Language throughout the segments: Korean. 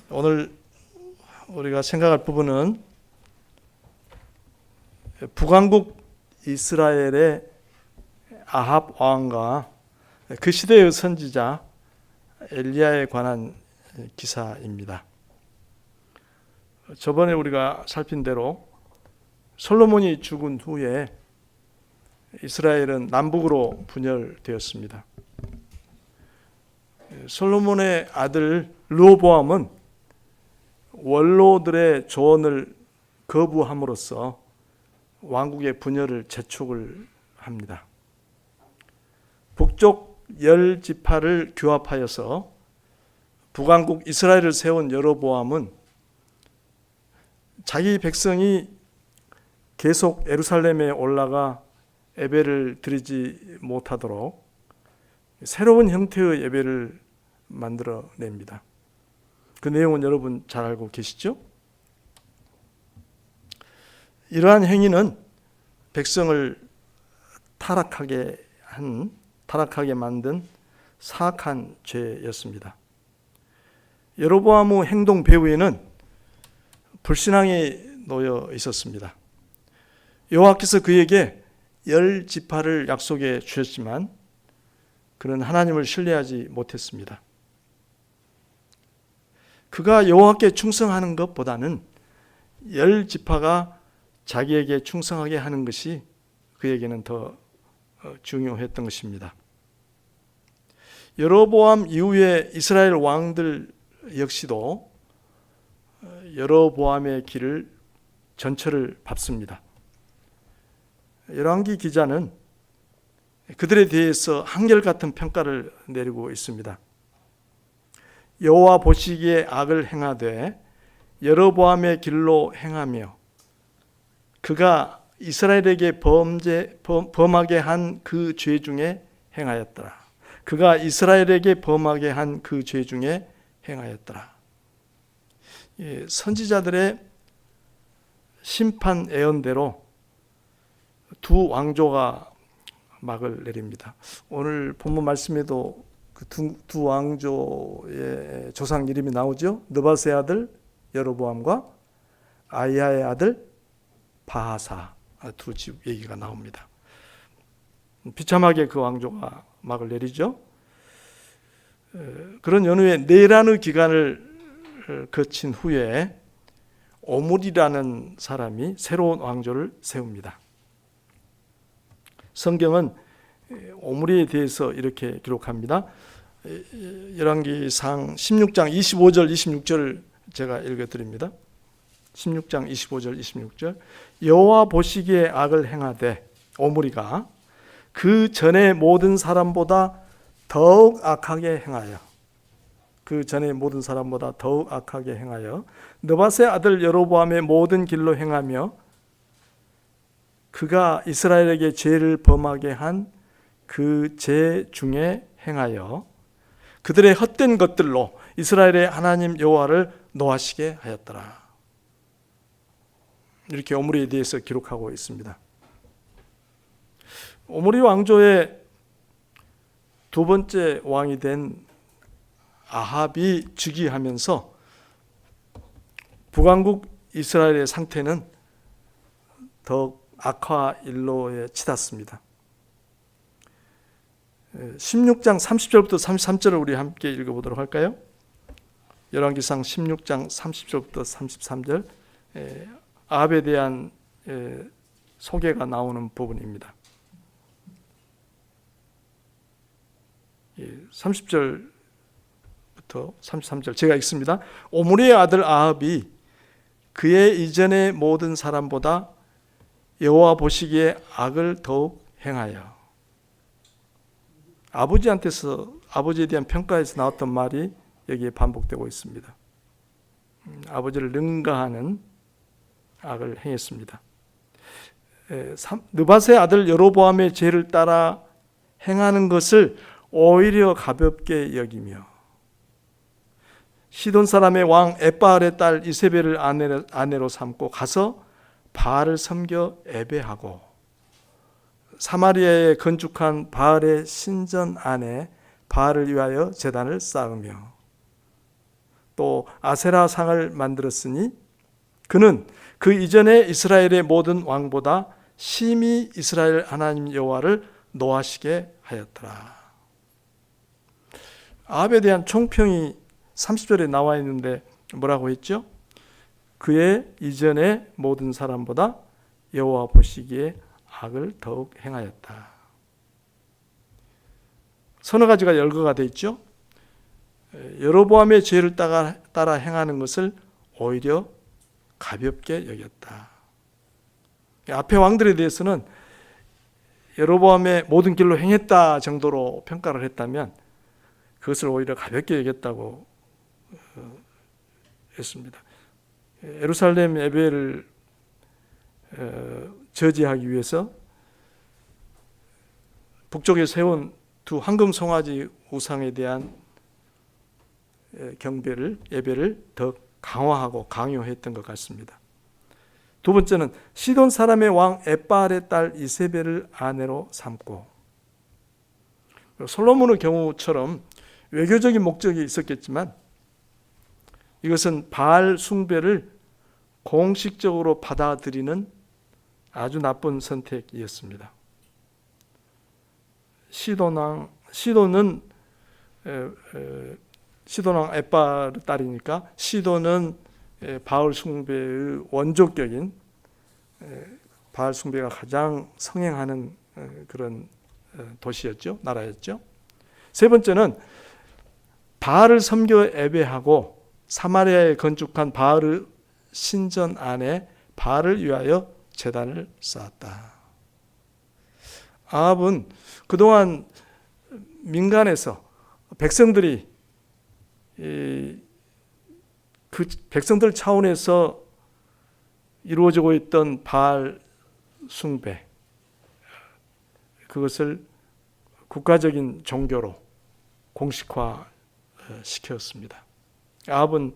오늘 우리가 생각할 부분은 북왕국 이스라엘의 아합 왕과 그 시대의 선지자 엘리야에 관한 기사입니다. 저번에 우리가 살핀 대로 솔로몬이 죽은 후에 이스라엘은 남북으로 분열되었습니다. 솔로몬의 아들 르호보암은 원로들의 조언을 거부함으로써 왕국의 분열을 재촉을 합니다. 북쪽 10지파를 규합하여서 북왕국 이스라엘을 세운 여로보암은 자기 백성이 계속 예루살렘에 올라가 예배를 드리지 못하도록 새로운 형태의 예배를 만들어냅니다. 그 내용은 여러분 잘 알고 계시죠? 이러한 행위는 백성을 타락하게 만든 사악한 죄였습니다. 여로보암의 행동 배후에는 불신앙이 놓여 있었습니다. 여호와께서 그에게 10지파를 약속해 주셨지만 그는 하나님을 신뢰하지 못했습니다. 그가 여호와께 충성하는 것보다는 10지파가 자기에게 충성하게 하는 것이 그에게는 더 중요했던 것입니다. 여로보암 이후에 이스라엘 왕들 역시도 여로보암의 길을 전철을 밟습니다. 열왕기 기자는 그들에 대해서 한결같은 평가를 내리고 있습니다. 여호와 보시기에 악을 행하되 여로보암의 길로 행하며 그가 이스라엘에게 범하게 한 그 죄 중에 행하였더라. 그가 이스라엘에게 범하게 한 그 죄 중에 행하였더라. 선지자들의 심판 예언대로 두 왕조가 막을 내립니다. 오늘 본문 말씀에도 그 두 왕조의 조상 이름이 나오죠. 느밧의 아들 여로보암과 아히야의 아들 바하사 두 집 얘기가 나옵니다. 비참하게 그 왕조가 막을 내리죠. 그런 연후에 내란의 기간을 거친 후에 오므리라는 사람이 새로운 왕조를 세웁니다. 성경은 오므리에 대해서 이렇게 기록합니다. 열왕기상 16장 25절 26절을 제가 읽어드립니다. 16장 25절 26절 여호와 보시기에 악을 행하되 오므리가 그 전에 모든 사람보다 더욱 악하게 행하여 느밧의 아들 여로보암의 모든 길로 행하며 그가 이스라엘에게 죄를 범하게 한 그 죄 중에 행하여 그들의 헛된 것들로 이스라엘의 하나님 여호와를 노하시게 하였더라. 이렇게 오므리에 대해서 기록하고 있습니다. 오므리 왕조의 두 번째 왕이 된 아합이 즉위하면서 북왕국 이스라엘의 상태는 더욱 악화 일로에 치닫습니다. 16장 30절부터 33절을 우리 함께 읽어보도록 할까요? 열왕기상 16장 30절부터 33절 아합에 대한 소개가 나오는 부분입니다. 30절부터 33절 제가 읽습니다. 오므리의 아들 아합이 그의 이전의 모든 사람보다 여호와 보시기에 악을 더욱 행하여 아버지에 대한 평가에서 나왔던 말이 여기에 반복되고 있습니다. 아버지를 능가하는 악을 행했습니다. 느밧의 아들 여로보암의 죄를 따라 행하는 것을 오히려 가볍게 여기며 시돈 사람의 왕 엣바알의 딸 이세벨을 아내로 삼고 가서 바알을 섬겨 예배하고 사마리아에 건축한 바알의 신전 안에 바알을 위하여 제단을 쌓으며 또 아세라 상을 만들었으니 그는 그 이전에 이스라엘의 모든 왕보다 심히 이스라엘 하나님 여호와를 노하시게 하였더라. 아합에 대한 총평이 30절에 나와 있는데 뭐라고 했죠? 그의 이전의 모든 사람보다 여호와 보시기에 악을 더욱 행하였다. 서너 가지가 열거가 되어 있죠. 여로보암의 죄를 따라 행하는 것을 오히려 가볍게 여겼다. 앞에 왕들에 대해서는 여로보암의 모든 길로 행했다 정도로 평가를 했다면 그것을 오히려 가볍게 여겼다고 했습니다. 예루살렘 예배를 저지하기 위해서 북쪽에 세운 두 황금 송아지 우상에 대한 예배를 더 강화하고 강요했던 것 같습니다. 두 번째는 시돈 사람의 왕 엣바알의 딸 이세벨을 아내로 삼고, 솔로몬의 경우처럼 외교적인 목적이 있었겠지만 이것은 바알 숭배를 공식적으로 받아들이는 아주 나쁜 선택이었습니다. 시돈왕 엣바알의 딸이니까 시돈은 바알 숭배의 원조격인 바알 숭배가 가장 성행하는 그런 도시였죠, 나라였죠. 세 번째는 바알을 섬겨 예배하고 사마리아에 건축한 바알의 신전 안에 바알을 위하여 제단을 쌓았다. 아합은 그동안 민간에서 백성들이 그 백성들 차원에서 이루어지고 있던 바알 숭배, 그것을 국가적인 종교로 공식화 시켰습니다. 아합은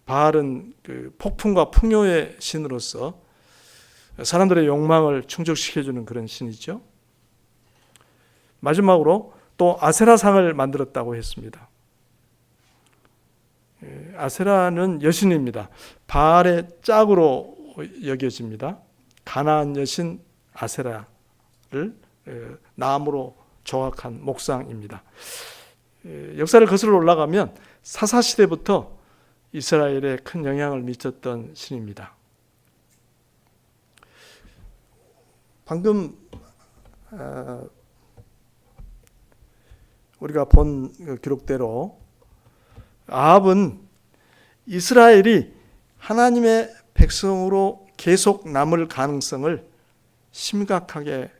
바알은 폭풍과 풍요의 신으로서 사람들의 욕망을 충족시켜주는 그런 신이죠. 마지막으로 또 아세라상을 만들었다고 했습니다. 아세라는 여신입니다. 바알의 짝으로 여겨집니다. 가나안 여신 아세라를 나무로 조각한 목상입니다. 역사를 거슬러 올라가면 사사시대부터 이스라엘에 큰 영향을 미쳤던 신입니다. 방금 우리가 본 기록대로 아합은 이스라엘이 하나님의 백성으로 계속 남을 가능성을 심각하게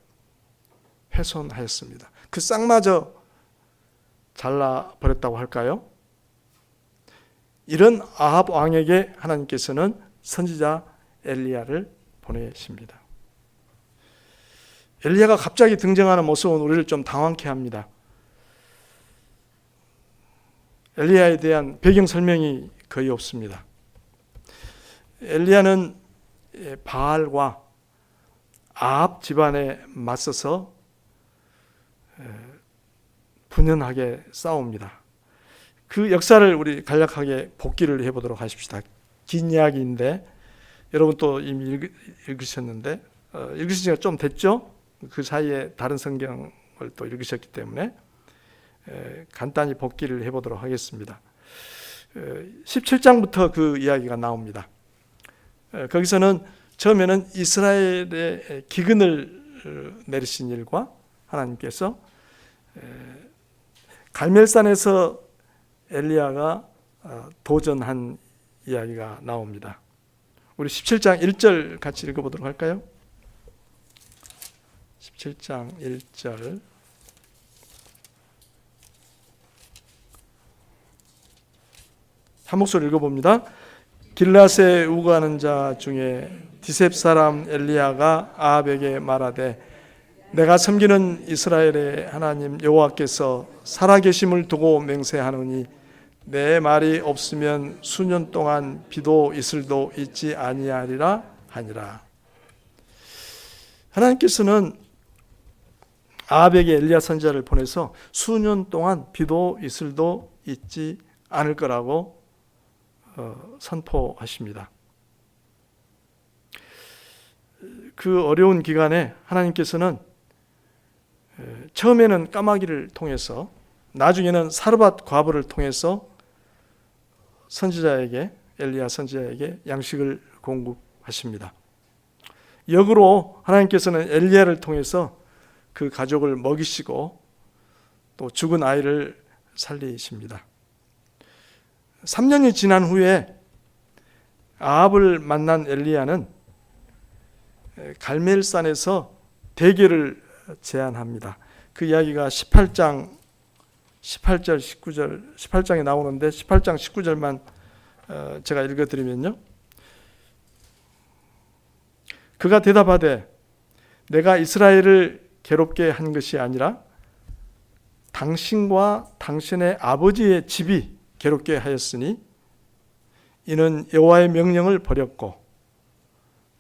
훼손하였습니다. 그 싹마저 잘라버렸다고 할까요? 이런 아합 왕에게 하나님께서는 선지자 엘리야를 보내십니다. 엘리야가 갑자기 등장하는 모습은 우리를 좀 당황케 합니다. 엘리야에 대한 배경 설명이 거의 없습니다. 엘리야는 바알과 아합 집안에 맞서서 분연하게 싸웁니다. 그 역사를 우리 간략하게 복기를 해보도록 하십시다. 긴 이야기인데 여러분 또 이미 읽으셨는데 읽으신 지가 좀 됐죠? 그 사이에 다른 성경을 또 읽으셨기 때문에 간단히 복기를 해보도록 하겠습니다. 17장부터 그 이야기가 나옵니다. 거기서는 처음에는 이스라엘의 기근을 내리신 일과 하나님께서 갈멜산에서 엘리야가 도전한 이야기가 나옵니다. 우리 17장 1절 같이 읽어보도록 할까요? 17장 1절 한 목소리 읽어봅니다. 길라세 우거하는 자 중에 디셉 사람 엘리야가 아합에게 말하되 내가 섬기는 이스라엘의 하나님 여호와께서 살아계심을 두고 맹세하노니 내 말이 없으면 수년 동안 비도 이슬도 있지 아니하리라 하니라. 하나님께서는 아합에게 엘리야 선지자를 보내서 수년 동안 비도 이슬도 있지 않을 거라고 선포하십니다. 그 어려운 기간에 하나님께서는 처음에는 까마귀를 통해서, 나중에는 사르밧 과부를 통해서 선지자에게, 엘리야 선지자에게 양식을 공급하십니다. 역으로 하나님께서는 엘리야를 통해서 그 가족을 먹이시고 또 죽은 아이를 살리십니다. 3년이 지난 후에 아합을 만난 엘리야는 갈멜산에서 대결을 제안합니다. 그 이야기가 18절, 19절, 18장에 나오는데 18장 19절만 제가 읽어드리면요. 그가 대답하되 내가 이스라엘을 괴롭게 한 것이 아니라 당신과 당신의 아버지의 집이 괴롭게 하였으니 이는 여호와의 명령을 버렸고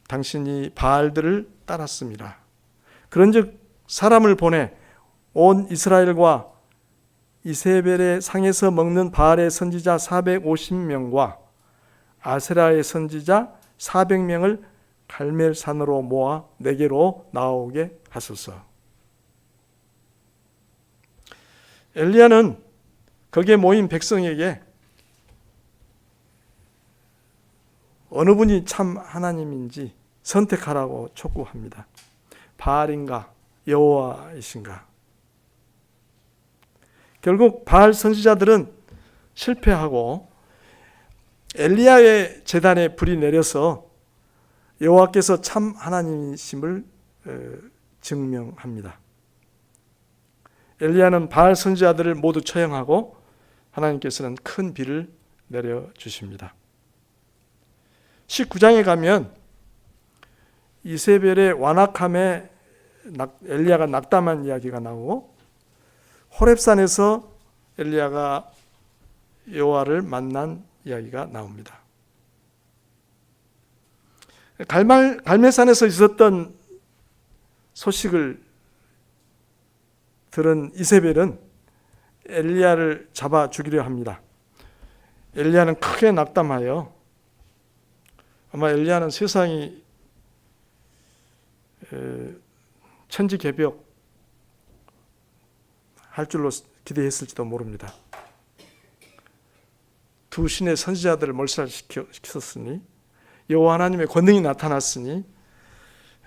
당신이 바알들을 따랐습니다. 그런즉 사람을 보내 온 이스라엘과 이세벨의 상에서 먹는 바알의 선지자 450명과 아세라의 선지자 400명을 갈멜산으로 모아 내게로 나오게 하소서. 엘리야는 거기에 모인 백성에게 어느 분이 참 하나님인지 선택하라고 촉구합니다. 바알인가 여호와이신가? 결국 바알 선지자들은 실패하고 엘리야의 제단에 불이 내려서 여호와께서 참 하나님이심을 증명합니다. 엘리야는 바알 선지자들을 모두 처형하고 하나님께서는 큰 비를 내려주십니다. 19장에 가면 이세벨의 완악함에 엘리야가 낙담한 이야기가 나오고 호렙산에서 엘리야가 여호와를 만난 이야기가 나옵니다. 갈멜산에서 있었던 소식을 들은 이세벨은 엘리야를 잡아 죽이려 합니다. 엘리야는 크게 낙담하여, 아마 엘리야는 세상이 천지개벽 할 줄로 기대했을지도 모릅니다. 두 신의 선지자들을 몰살시켰으니, 여호와 하나님의 권능이 나타났으니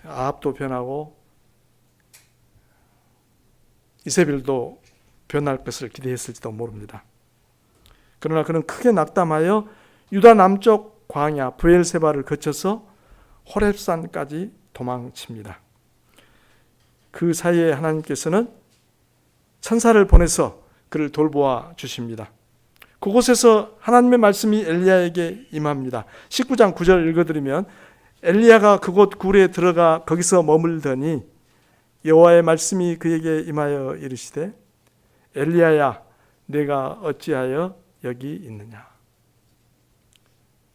아합도 변하고 이세벨도 변할 것을 기대했을지도 모릅니다. 그러나 그는 크게 낙담하여 유다 남쪽 광야 브엘세바를 거쳐서 호렙산까지 도망칩니다. 그 사이에 하나님께서는 천사를 보내서 그를 돌보아 주십니다. 그곳에서 하나님의 말씀이 엘리야에게 임합니다. 19장 9절 읽어드리면 엘리야가 그곳 굴에 들어가 거기서 머물더니 여호와의 말씀이 그에게 임하여 이르시되 엘리야야 내가 어찌하여 여기 있느냐.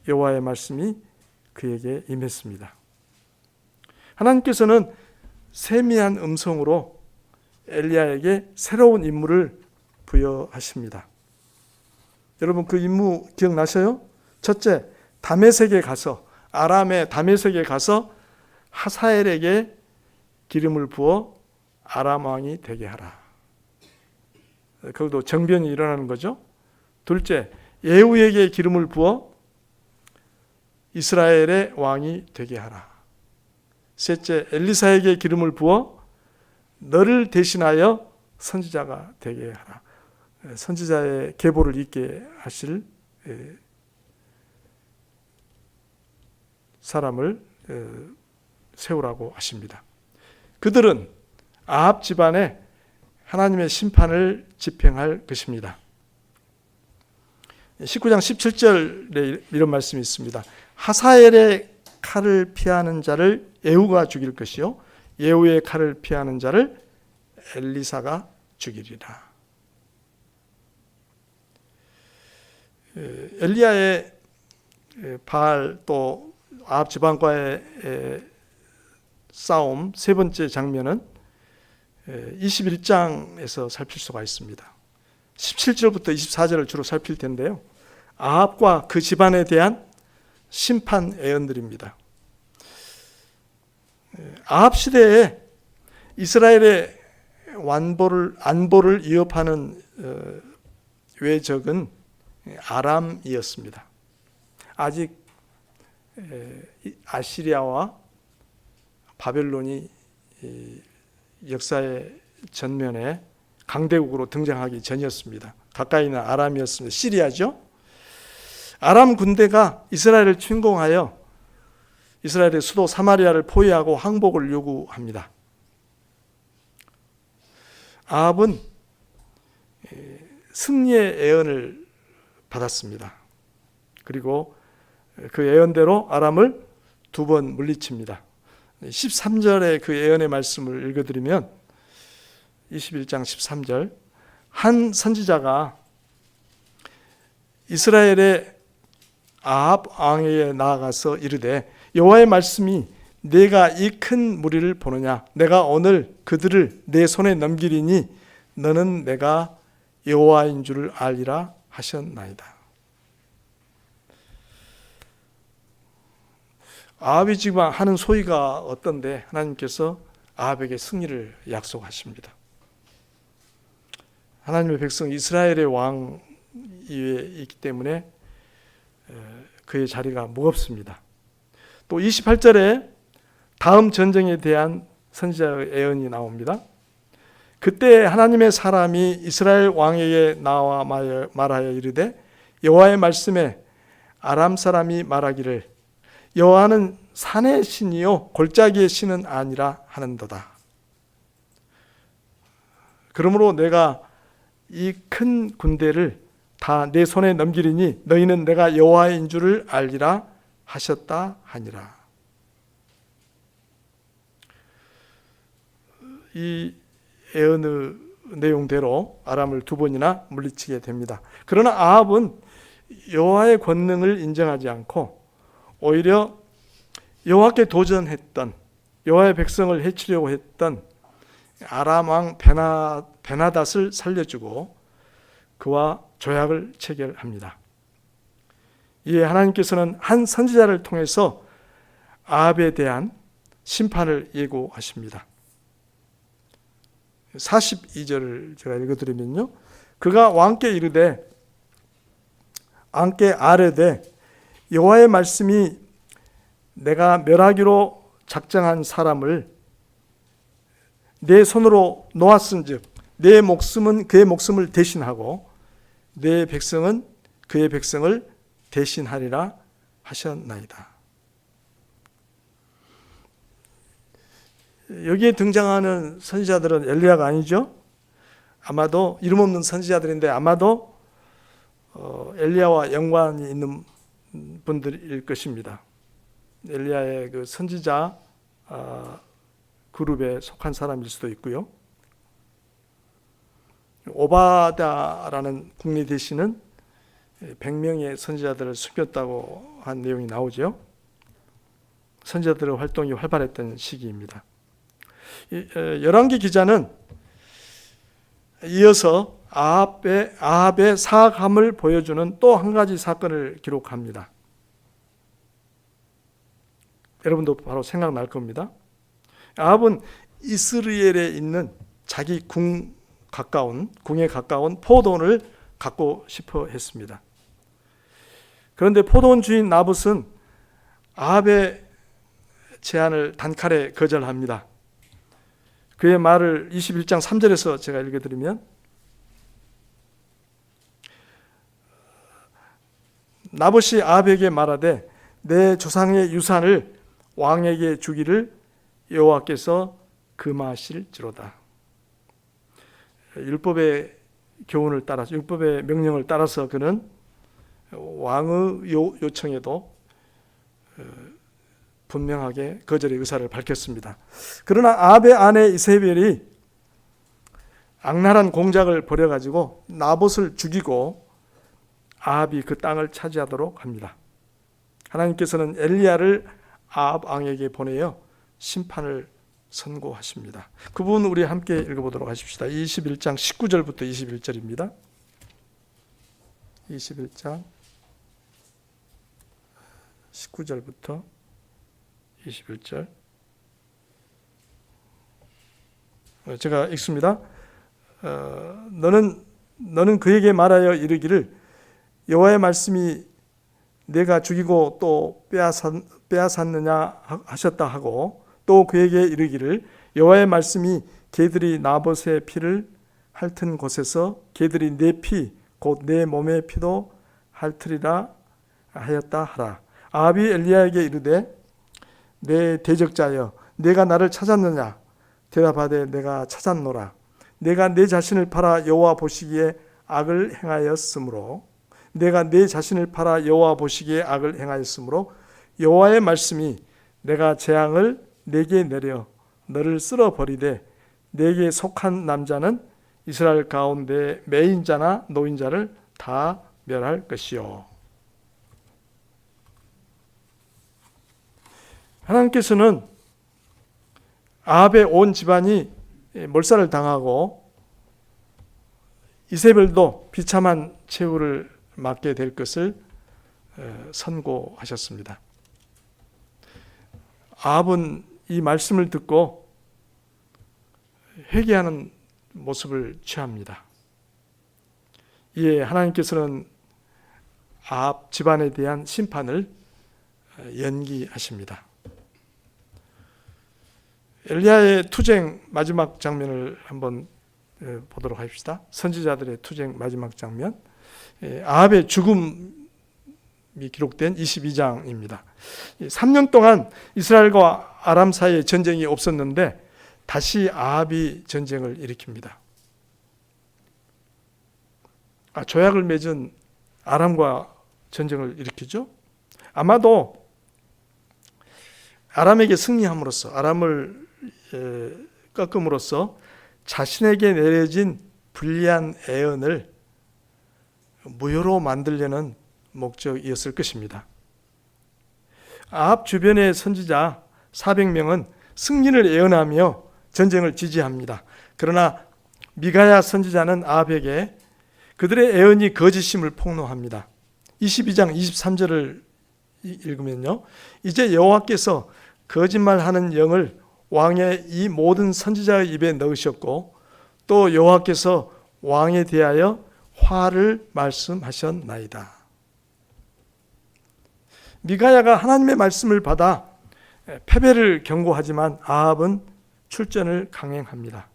여호와의 말씀이 그에게 임했습니다. 하나님께서는 세미한 음성으로 엘리야에게 새로운 임무를 부여하십니다. 여러분 그 임무 기억나셔요? 첫째, 다메섹에 가서, 아람의 다메섹에 가서 하사엘에게 기름을 부어 아람 왕이 되게 하라. 거기도 정변이 일어나는 거죠. 둘째, 예후에게 기름을 부어 이스라엘의 왕이 되게 하라. 셋째, 엘리사에게 기름을 부어 너를 대신하여 선지자가 되게 하라. 선지자의 계보를 잇게 하실 사람을 세우라고 하십니다. 그들은 아합 집안에 하나님의 심판을 집행할 것입니다. 19장 17절에 이런 말씀이 있습니다. 하사엘의 칼을 피하는 자를 예후가 죽일 것이요 예후의 칼을 피하는 자를 엘리사가 죽이리라. 엘리야의 바알 또 아합 지방과의 싸움 세 번째 장면은 21장에서 살필 수가 있습니다. 17절부터 24절을 주로 살필 텐데요. 아합과 그 집안에 대한 심판 예언들입니다. 아합 시대에 이스라엘의 안보를 위협하는 외적은 아람이었습니다. 아직 아시리아와 바벨론이 역사의 전면에 강대국으로 등장하기 전이었습니다. 가까이 있는 아람이었습니다. 시리아죠. 아람 군대가 이스라엘을 침공하여 이스라엘의 수도 사마리아를 포위하고 항복을 요구합니다. 아합은 승리의 예언을 받았습니다. 그리고 그 예언대로 아람을 2번 물리칩니다. 13절의 그 예언의 말씀을 읽어드리면 21장 13절, 한 선지자가 이스라엘의 아합 왕에게 나아가서 이르되 여호와의 말씀이 내가 이 큰 무리를 보느냐, 내가 오늘 그들을 내 손에 넘기리니 너는 내가 여호와인 줄을 알리라 하셨나이다. 아합이 지금 하는 소위가 어떤데 하나님께서 아합에게 승리를 약속하십니다. 하나님의 백성 이스라엘의 왕 위에 있기 때문에 그의 자리가 무겁습니다. 또 28절에 다음 전쟁에 대한 선지자의 예언이 나옵니다. 그때 하나님의 사람이 이스라엘 왕에게 나와 말하여 이르되 여호와의 말씀에 아람 사람이 말하기를 여호와는 산의 신이요 골짜기의 신은 아니라 하는도다. 그러므로 내가 이 큰 군대를 다 내 손에 넘기리니 너희는 내가 여호와인 줄을 알리라 하셨다 하니라. 이 예언의 내용대로 아람을 2번이나 물리치게 됩니다. 그러나 아합은 여호와의 권능을 인정하지 않고 오히려 여호와께 도전했던, 여호와의 백성을 해치려고 했던 아람 왕 베나닷을 살려주고 그와 조약을 체결합니다. 이에 하나님께서는 한 선지자를 통해서 아합에 대한 심판을 예고하십니다. 42절을 제가 읽어드리면요, 그가 왕께 이르되 왕께 아뢰되 여호와의 말씀이 내가 멸하기로 작정한 사람을 내 손으로 놓았은즉 내 목숨은 그의 목숨을 대신하고 내 백성은 그의 백성을 대신하리라 하셨나이다. 여기에 등장하는 선지자들은 엘리야가 아니죠. 아마도 이름 없는 선지자들인데 아마도 엘리야와 연관이 있는 분들일 것입니다. 엘리야의 그 선지자 그룹에 속한 사람일 수도 있고요. 오바다라는 국리 대신은 100명의 선지자들을 숨겼다고 한 내용이 나오죠. 선지자들의 활동이 활발했던 시기입니다. 열왕기 기자는 이어서 아합의 사악함을 보여주는 또 한 가지 사건을 기록합니다. 여러분도 바로 생각날 겁니다. 아합은 이스라엘에 있는 자기 궁에 가까운 포도원을 갖고 싶어 했습니다. 그런데 포도원 주인 나봇은 아합의 제안을 단칼에 거절합니다. 그의 말을 21장 3절에서 제가 읽어드리면 나봇이 아합에게 말하되 내 조상의 유산을 왕에게 주기를 여호와께서 금하실지로다. 율법의 교훈을 따라서, 율법의 명령을 따라서 그는 왕의 요청에도 분명하게 거절의 의사를 밝혔습니다. 그러나 아합의 아내 이세벨이 악랄한 공작을 벌여가지고 나봇을 죽이고 아합이 그 땅을 차지하도록 합니다. 하나님께서는 엘리야를 아합 왕에게 보내어 심판을 선고하십니다. 그 부분 우리 함께 읽어보도록 하십시다. 21장 19절부터 21절입니다. 21장 19절부터 21절. 제가 읽습니다. 너는 그에게 말하여 이르기를 여호와의 말씀이 내가 죽이고 또 빼앗았느냐 하셨다 하고, 또 그에게 이르기를 여호와의 말씀이 개들이 나봇의 피를 핥은 곳에서 개들이 내 피 곧 내 몸의 피도 핥으리라 하였다 하라. 아합이 엘리야에게 이르되 내 대적자여 내가 나를 찾았느냐? 대답하되 내가 찾았노라. 내가 내 자신을 팔아 여호와 보시기에 악을 행하였으므로 내가 내 자신을 팔아 여호와 보시기에 악을 행하였으므로 여호와의 말씀이 내가 재앙을 내게 내려 너를 쓸어버리되 내게 속한 남자는 이스라엘 가운데 매인자나 노인자를 다 멸할 것이요. 하나님께서는 아합의 온 집안이 몰살을 당하고 이세벨도 비참한 최후를 맞게 될 것을 선고하셨습니다. 아합은 이 말씀을 듣고 회개하는 모습을 취합니다. 이에 하나님께서는 아합 집안에 대한 심판을 연기하십니다. 엘리야의 투쟁 마지막 장면을 한번 보도록 합시다. 선지자들의 투쟁 마지막 장면, 아합의 죽음이 기록된 22장입니다. 3년 동안 이스라엘과 아람 사이에 전쟁이 없었는데 다시 아합이 전쟁을 일으킵니다. 조약을 맺은 아람과 전쟁을 일으키죠. 아마도 아람에게 승리함으로써, 아람을 꺾음으로써 자신에게 내려진 불리한 애언을 무효로 만들려는 목적이었을 것입니다. 아합 주변의 선지자 400명은 승리를 애언하며 전쟁을 지지합니다. 그러나 미가야 선지자는 아합에게 그들의 애언이 거짓임을 폭로합니다. 22장 23절을 읽으면요, 이제 여호와께서 거짓말하는 영을 왕의 이 모든 선지자의 입에 넣으셨고 또 여호와께서 왕에 대하여 화를 말씀하셨나이다. 미가야가 하나님의 말씀을 받아 패배를 경고하지만 아합은 출전을 강행합니다.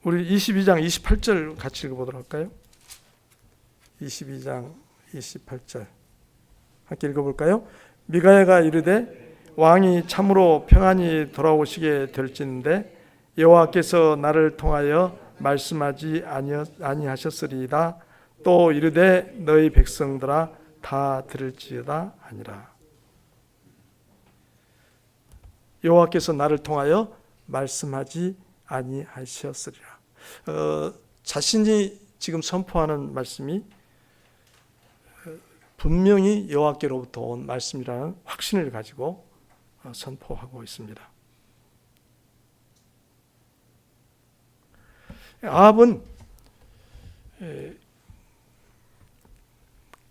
우리 22장 28절 같이 읽어보도록 할까요? 22장 28절 함께 읽어볼까요? 미가야가 이르되 왕이 참으로 평안히 돌아오시게 될진데 여호와께서 나를 통하여 말씀하지 아니하셨으리이다. 또 이르되 너희 백성들아 다 들을지어다 하니라. 여호와께서 나를 통하여 말씀하지 아니하셨으리라. 자신이 지금 선포하는 말씀이 분명히 여호와께로부터 온 말씀이라는 확신을 가지고 선포하고 있습니다. 아합은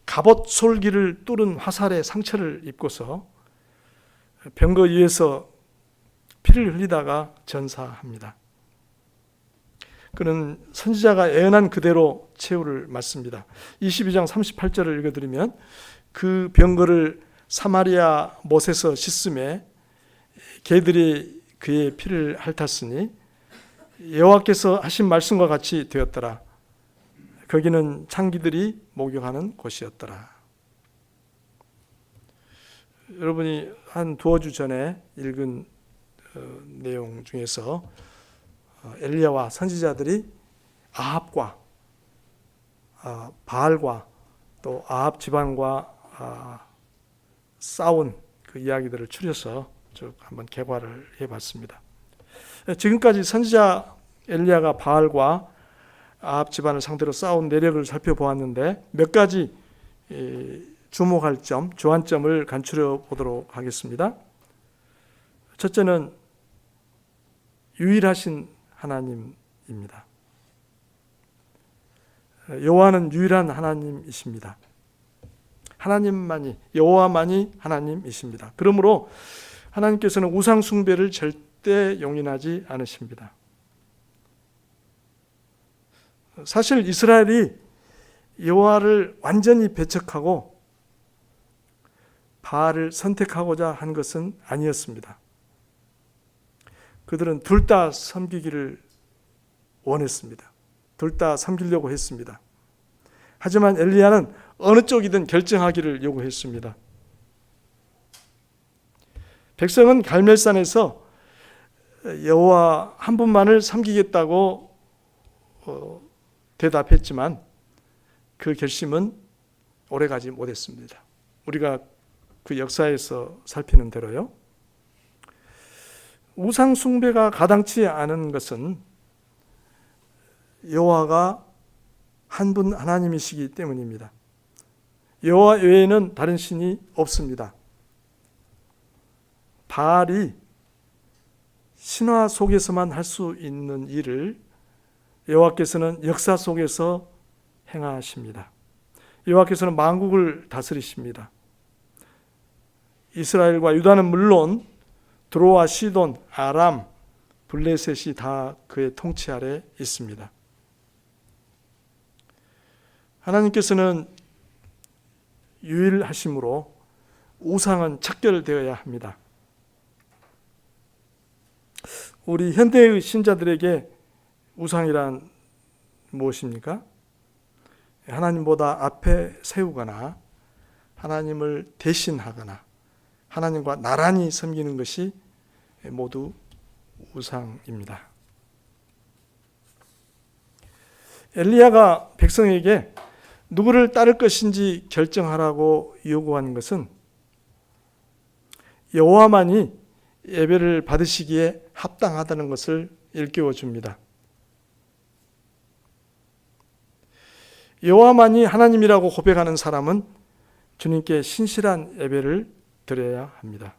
갑옷 솔기를 뚫은 화살에 상처를 입고서 병거 위에서 피를 흘리다가 전사합니다. 그는 선지자가 애언한 그대로 최후를 맞습니다. 22장 38절을 읽어드리면 그 병거를 사마리아 못에서 씻음에 개들이 그의 피를 핥았으니 여호와께서 하신 말씀과 같이 되었더라. 거기는 창기들이 목욕하는 곳이었더라. 여러분이 한 두어 주 전에 읽은 내용 중에서 엘리야와 선지자들이 아합과 바알과 또 아합 집안과 싸운 그 이야기들을 추려서 쭉 한번 개괄을 해봤습니다. 지금까지 선지자 엘리야가 바알과 아합 집안을 상대로 싸운 내력을 살펴보았는데 몇 가지 주목할 점, 주안점을 간추려 보도록 하겠습니다. 첫째는 유일하신 하나님입니다. 여호와는 유일한 하나님이십니다. 하나님만이, 여호와만이 하나님이십니다. 그러므로 하나님께서는 우상 숭배를 절대 용인하지 않으십니다. 사실 이스라엘이 여호와를 완전히 배척하고 바알을 선택하고자 한 것은 아니었습니다. 그들은 둘 다 섬기기를 원했습니다. 둘 다 섬기려고 했습니다. 하지만 엘리야는 어느 쪽이든 결정하기를 요구했습니다. 백성은 갈멜산에서 여호와 한 분만을 섬기겠다고 대답했지만 그 결심은 오래가지 못했습니다. 우리가 그 역사에서 살피는 대로요. 우상 숭배가 가당치 않은 것은 여호와가 한 분 하나님이시기 때문입니다. 여호와 외에는 다른 신이 없습니다. 바알이 신화 속에서만 할 수 있는 일을 여호와께서는 역사 속에서 행하십니다. 여호와께서는 만국을 다스리십니다. 이스라엘과 유다는 물론 드로와 시돈, 아람, 블레셋이 다 그의 통치 아래 있습니다. 하나님께서는 유일하심으로 우상은 척결되어야 합니다. 우리 현대의 신자들에게 우상이란 무엇입니까? 하나님보다 앞에 세우거나 하나님을 대신하거나 하나님과 나란히 섬기는 것이 모두 우상입니다. 엘리야가 백성에게 누구를 따를 것인지 결정하라고 요구한 것은 여호와만이 예배를 받으시기에 합당하다는 것을 일깨워 줍니다. 여호와만이 하나님이라고 고백하는 사람은 주님께 신실한 예배를 드려야 합니다.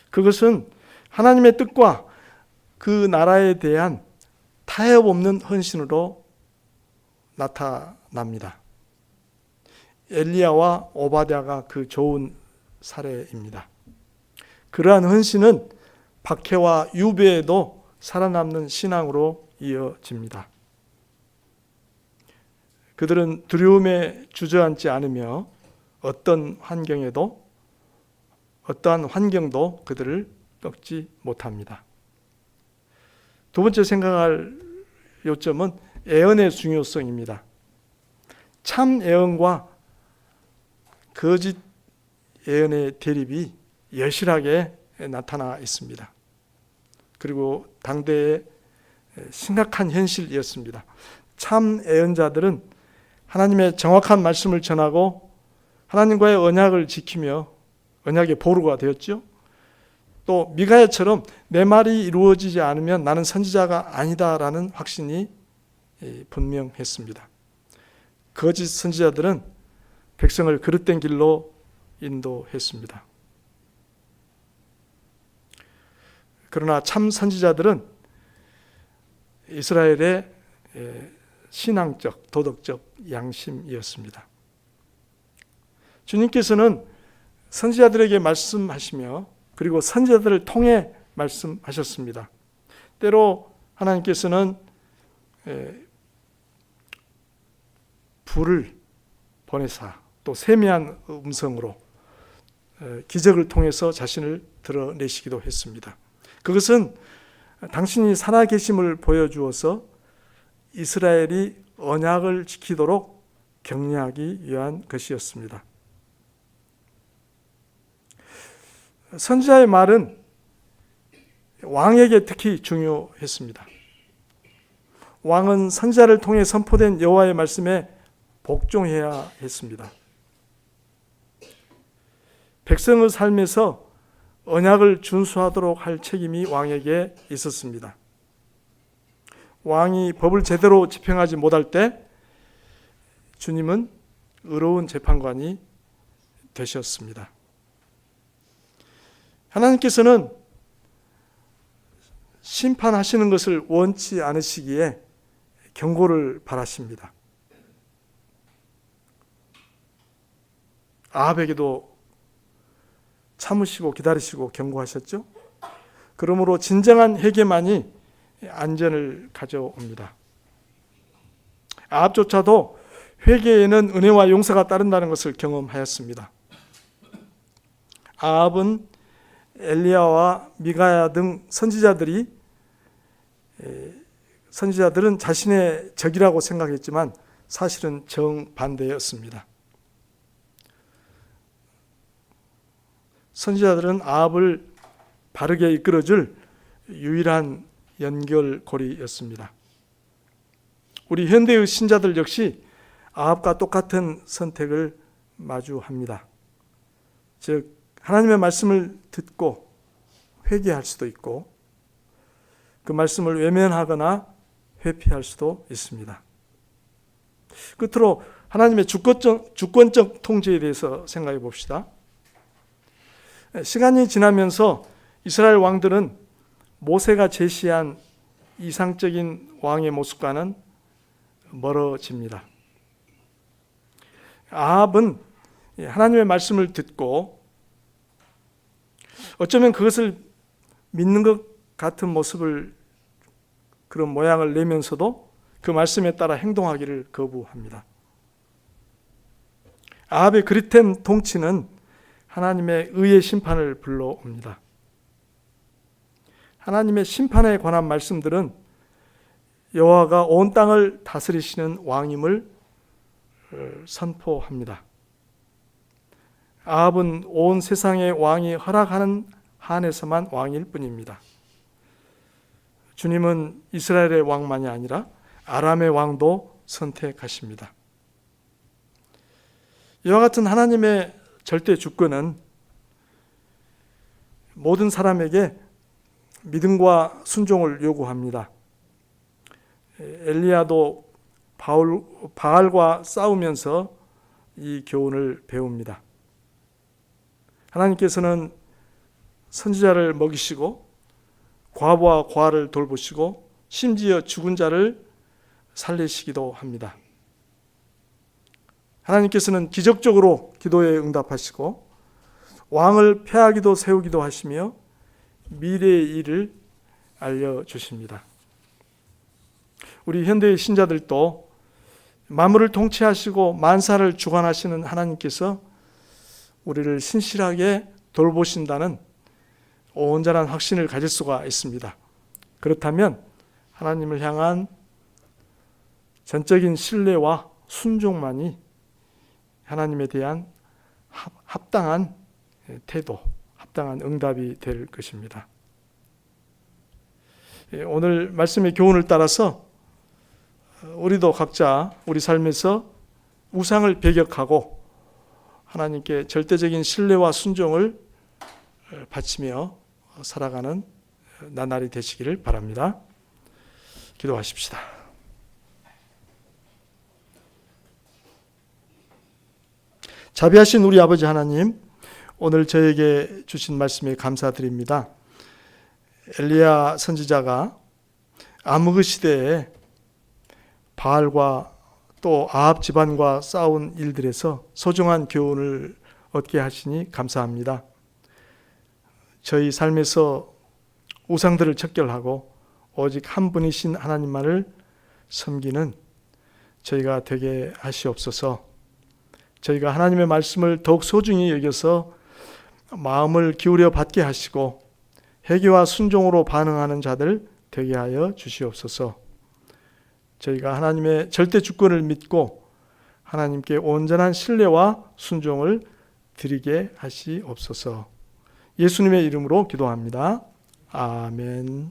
그것은 하나님의 뜻과 그 나라에 대한 타협 없는 헌신으로 나타납니다. 엘리야와 오바댜가 그 좋은 사례입니다. 그러한 헌신은 박해와 유배에도 살아남는 신앙으로 이어집니다. 그들은 두려움에 주저앉지 않으며 어떠한 환경도 그들을 꺾지 못합니다. 두 번째 생각할 요점은 애언의 중요성입니다. 참 애언과 거짓 애언의 대립이 여실하게 나타나 있습니다. 그리고 당대의 심각한 현실이었습니다. 참 애언자들은 하나님의 정확한 말씀을 전하고 하나님과의 언약을 지키며 언약의 보루가 되었죠. 또 미가야처럼 내 말이 이루어지지 않으면 나는 선지자가 아니다라는 확신이 분명했습니다. 거짓 선지자들은 백성을 그릇된 길로 인도했습니다. 그러나 참 선지자들은 이스라엘의 신앙적, 도덕적 양심이었습니다. 주님께서는 선지자들에게 말씀하시며 그리고 선지자들을 통해 말씀하셨습니다. 때로 하나님께서는 불을 보내사 또 세미한 음성으로 기적을 통해서 자신을 드러내시기도 했습니다. 그것은 당신이 살아계심을 보여주어서 이스라엘이 언약을 지키도록 격려하기 위한 것이었습니다. 선지자의 말은 왕에게 특히 중요했습니다. 왕은 선지자를 통해 선포된 여호와의 말씀에 복종해야 했습니다. 백성의 삶에서 언약을 준수하도록 할 책임이 왕에게 있었습니다. 왕이 법을 제대로 집행하지 못할 때 주님은 의로운 재판관이 되셨습니다. 하나님께서는 심판하시는 것을 원치 않으시기에 경고를 바라십니다. 아합에게도 참으시고 기다리시고 경고하셨죠. 그러므로 진정한 회개만이 안전을 가져옵니다. 아합조차도 회개에는 은혜와 용서가 따른다는 것을 경험하였습니다. 아합은 엘리야와 미가야 등 선지자들은 자신의 적이라고 생각했지만 사실은 정반대였습니다. 선지자들은 아합을 바르게 이끌어줄 유일한 연결고리였습니다. 우리 현대의 신자들 역시 아합과 똑같은 선택을 마주합니다. 즉 하나님의 말씀을 듣고 회개할 수도 있고 그 말씀을 외면하거나 회피할 수도 있습니다. 끝으로 하나님의 주권적 통제에 대해서 생각해 봅시다. 시간이 지나면서 이스라엘 왕들은 모세가 제시한 이상적인 왕의 모습과는 멀어집니다. 아합은 하나님의 말씀을 듣고 어쩌면 그것을 믿는 것 같은 모습을 그런 모양을 내면서도 그 말씀에 따라 행동하기를 거부합니다. 아합의 그릿된 통치는 하나님의 의의 심판을 불러옵니다. 하나님의 심판에 관한 말씀들은 여호와가 온 땅을 다스리시는 왕임을 선포합니다. 아합은 온 세상의 왕이 허락하는 한에서만 왕일 뿐입니다. 주님은 이스라엘의 왕만이 아니라 아람의 왕도 선택하십니다. 이와 같은 하나님의 절대 주권은 모든 사람에게 믿음과 순종을 요구합니다. 엘리야도 바알과 싸우면서 이 교훈을 배웁니다. 하나님께서는 선지자를 먹이시고 과부와 고아를 돌보시고 심지어 죽은 자를 살리시기도 합니다. 하나님께서는 기적적으로 기도에 응답하시고 왕을 폐하기도 세우기도 하시며 미래의 일을 알려주십니다. 우리 현대의 신자들도 만물을 통치하시고 만사를 주관하시는 하나님께서 우리를 신실하게 돌보신다는 온전한 확신을 가질 수가 있습니다. 그렇다면 하나님을 향한 전적인 신뢰와 순종만이 하나님에 대한 합당한 태도, 합당한 응답이 될 것입니다. 오늘 말씀의 교훈을 따라서 우리도 각자 우리 삶에서 우상을 배격하고 하나님께 절대적인 신뢰와 순종을 바치며 살아가는 나날이 되시기를 바랍니다. 기도하십시다. 자비하신 우리 아버지 하나님, 오늘 저에게 주신 말씀에 감사드립니다. 엘리야 선지자가 암흑의 시대에 바알과 또 아합 집안과 싸운 일들에서 소중한 교훈을 얻게 하시니 감사합니다. 저희 삶에서 우상들을 척결하고 오직 한 분이신 하나님만을 섬기는 저희가 되게 하시옵소서. 저희가 하나님의 말씀을 더욱 소중히 여겨서 마음을 기울여 받게 하시고 회개와 순종으로 반응하는 자들 되게 하여 주시옵소서. 저희가 하나님의 절대 주권을 믿고 하나님께 온전한 신뢰와 순종을 드리게 하시옵소서. 예수님의 이름으로 기도합니다. 아멘.